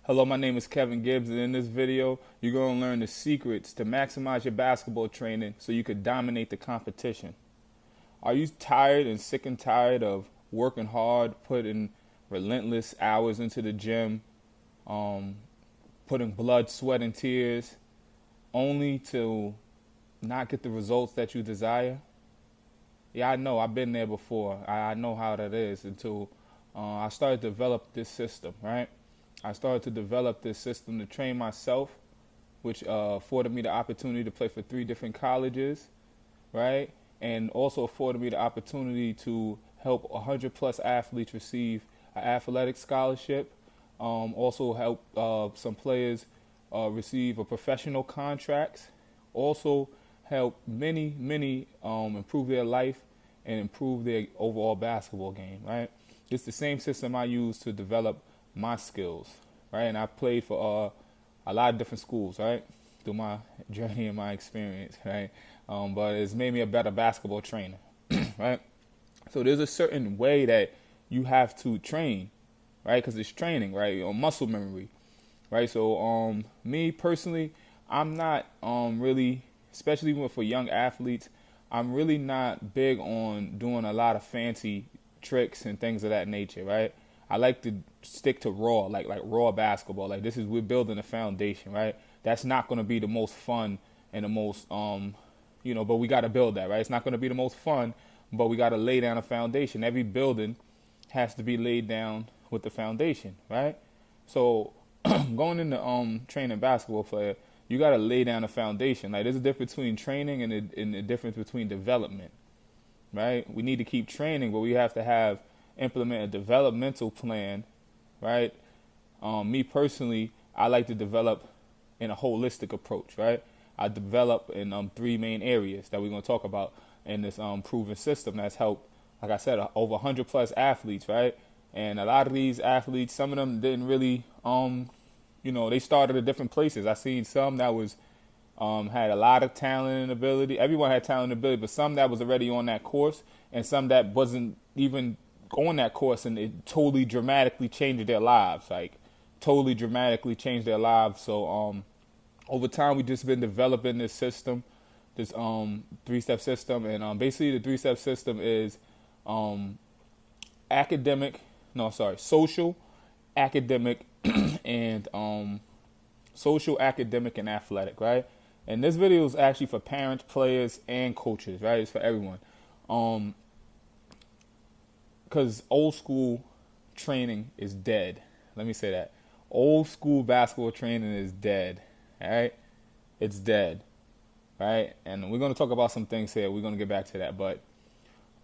Hello, my name is Kevin Gibbs, and in this video, you're going to learn the secrets to maximize your basketball training so you can dominate the competition. Are you tired and sick and tired of working hard, putting relentless hours into the gym, putting blood, sweat, and tears, only to not get the results that you desire? Yeah, I know. I've been there before. I know how that is until I started to develop this system, right? I started to develop this system to train myself, which afforded me the opportunity to play for 3 different colleges, right? And also afforded me the opportunity to help 100 plus athletes receive an athletic scholarship. Also help some players receive a professional contracts. Also help many improve their life and improve their overall basketball game, right? It's the same system I use to develop my skills, right? And I've played for a lot of different schools, right, through my journey and my experience, right? But it's made me a better basketball trainer, right? So there's a certain way that you have to train, right? Because it's training, right? Muscle memory, right? So me personally, I'm not really, especially for young athletes, I'm really not big on doing a lot of fancy tricks and things of that nature, right? I like to stick to raw, like raw basketball. Like we're building a foundation, right? That's not going to be the most fun and the most, but we got to build that, right? It's not going to be the most fun, but we got to lay down a foundation. Every building has to be laid down with the foundation, right? So going into training basketball player, you got to lay down a foundation. Like there's a difference between training and the difference between development, right? We need to keep training, but we have to implement a developmental plan, right? Me personally, I like to develop in a holistic approach, right? I develop in 3 main areas that we're going to talk about in this proven system that's helped, like I said, over 100 plus athletes, right? And a lot of these athletes, some of them didn't really, they started at different places. I seen some that was had a lot of talent and ability. Everyone had talent and ability, but some that was already on that course, and some that wasn't even on that course, and it totally dramatically changed their lives. Like totally dramatically changed their lives. So over time, we just been developing this system, this 3-step system, and basically the 3-step system is social, academic, and social, academic, and athletic, right? And this video is actually for parents, players, and coaches, right? It's for everyone. Because old school training is dead. Let me say that. Old school basketball training is dead, all right? It's dead, right? And we're going to talk about some things here. We're going to get back to that. But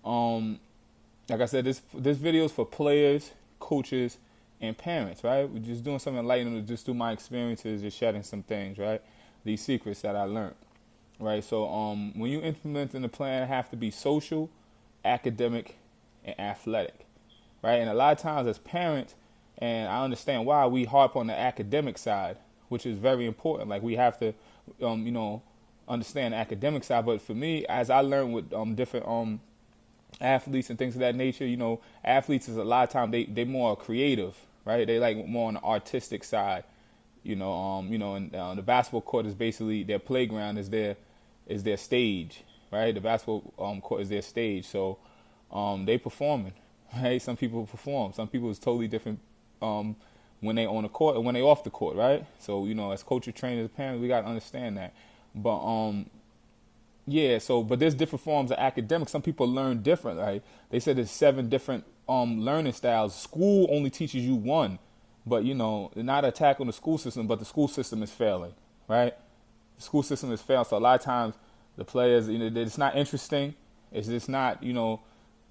like I said, this video is for players, coaches, and parents, right? We're just doing something enlightening just through my experiences, just shedding some things, right? These secrets that I learned, right? So when you implement in the plan, it have to be social, academic, and athletic, right? And a lot of times as parents, and I understand why we harp on the academic side, which is very important. Like we have to, understand the academic side. But for me, as I learned with different athletes and things of that nature, athletes is a lot of time they more creative, right? They like more on the artistic side, and the basketball court is basically their playground, is their stage, right? The basketball court is their stage, so they performing, right? Some people perform, some people is totally different when they on the court and when they off the court, right? So as coaches, trainers, parents, we got to understand that. But but there's different forms of academics. Some people learn different, right? They said there's 7 different learning styles. School only teaches you 1, but they're not attacking the school system, but the school system is failing, right? The school system is failing. So a lot of times the players, it's not interesting. It's just not,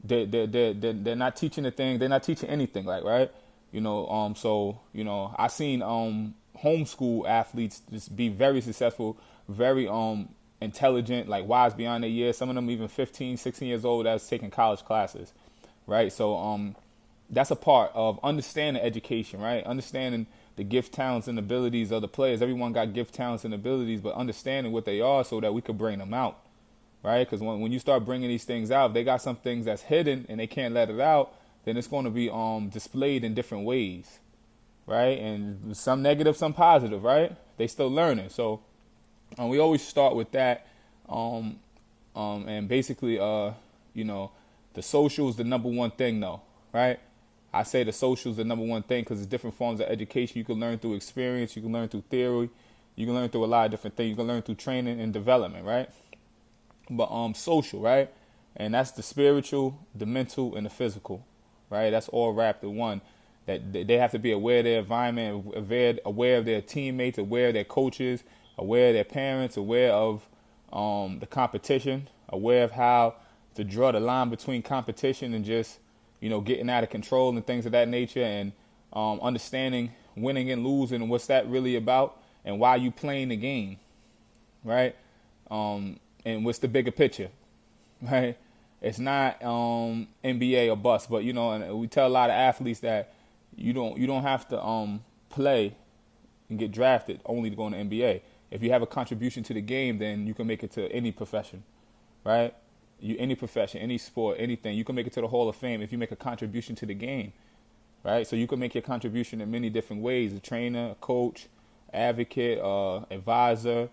they're not teaching a thing. They're not teaching anything, like, right? I seen homeschool athletes just be very successful, very intelligent, like wise beyond their years. Some of them even 15, 16 years old that's taking college classes, right? So that's a part of understanding education, right? Understanding the gift, talents, and abilities of the players. Everyone got gift, talents, and abilities, but understanding what they are so that we could bring them out, right? Because when you start bringing these things out, they got some things that's hidden and they can't let it out, then it's going to be displayed in different ways, right? And some negative, some positive, right? They still learning. So we always start with that. And basically, the social is the number one thing, though, right? I say the social is the number one thing because it's different forms of education. You can learn through experience. You can learn through theory. You can learn through a lot of different things. You can learn through training and development, right? But social, right? And that's the spiritual, the mental, and the physical, right? That's all wrapped in one. That they have to be aware of their environment, aware of their teammates, aware of their coaches, aware of their parents, aware of the competition, aware of how to draw the line between competition and just, getting out of control and things of that nature, and understanding winning and losing and what's that really about and why you playing the game, right? And what's the bigger picture, right? It's not NBA or bust, but and we tell a lot of athletes that you don't have to play and get drafted only to go in the NBA. If you have a contribution to the game, then you can make it to any profession, right? Any profession, any sport, anything. You can make it to the Hall of Fame if you make a contribution to the game, right? So you can make your contribution in many different ways: a trainer, a coach, advocate, advisor.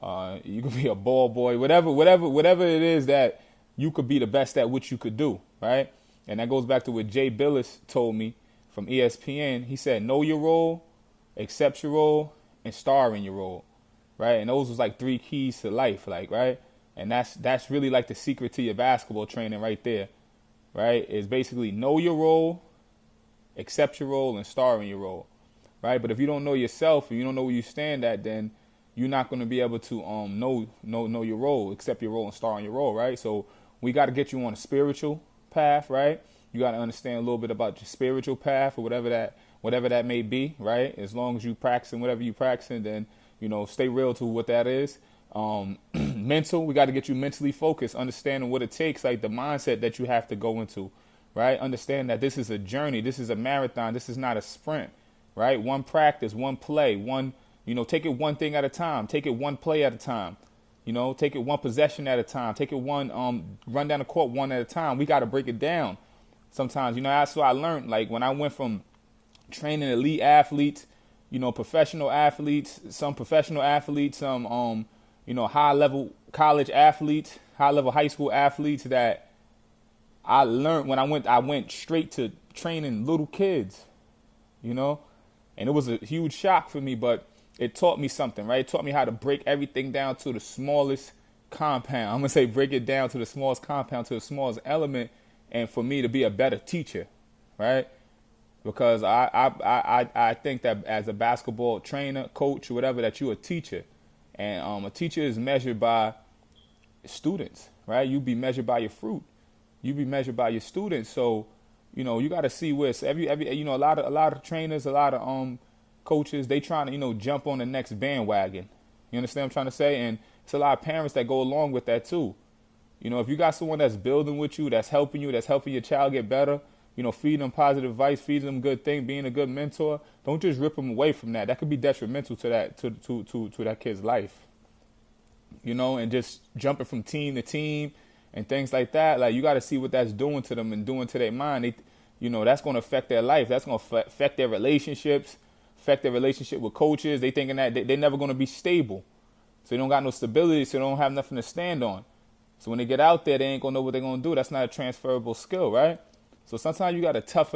You could be a ball boy, whatever it is that you could be the best at what you could do, right? And that goes back to what Jay Billis told me from ESPN. He said, know your role, accept your role, and star in your role, right? And those was like 3 keys to life, like, right? And that's really like the secret to your basketball training right there, right? Is basically know your role, accept your role, and star in your role, right? But if you don't know yourself and you don't know where you stand at, then you're not going to be able to know your role, accept your role, and star in your role, right? So we got to get you on a spiritual path, right? You got to understand a little bit about your spiritual path or whatever that may be, right? As long as you practicing whatever you practicing, then stay real to what that is. Mental, we got to get you mentally focused, understanding what it takes, like the mindset that you have to go into, right? Understand that this is a journey, this is a marathon, this is not a sprint, right? One practice, one play, take it one thing at a time, take it one play at a time, take it one possession at a time, take it one run down the court one at a time. We got to break it down. Sometimes, that's what I learned. Like when I went from training elite athletes, professional athletes, some high level college athletes, high level high school athletes, that I learned when I went straight to training little kids, and it was a huge shock for me, but it taught me something, right? It taught me how to break everything down to the smallest compound. I'm going to say break it down to the smallest compound, to the smallest element, and for me to be a better teacher, right? Because I think that as a basketball trainer, coach, or whatever, that you're a teacher. And a teacher is measured by students, right? You be measured by your fruit. You be measured by your students. So, you got to see where it's every a lot of trainers, a lot of coaches, they trying to, jump on the next bandwagon. You understand what I'm trying to say? And it's a lot of parents that go along with that too. If you got someone that's building with you, that's helping your child get better, feeding them positive advice, feeding them good thing, being a good mentor, don't just rip them away from that. That could be detrimental to that kid's life. And just jumping from team to team and things like that. Like, you got to see what that's doing to them and doing to their mind. That's going to affect their life. That's going to affect their relationships, affect their relationship with coaches. They thinking that they're never going to be stable. So they don't got no stability, so they don't have nothing to stand on. So when they get out there, they ain't going to know what they're going to do. That's not a transferable skill, right? So sometimes you got to toughen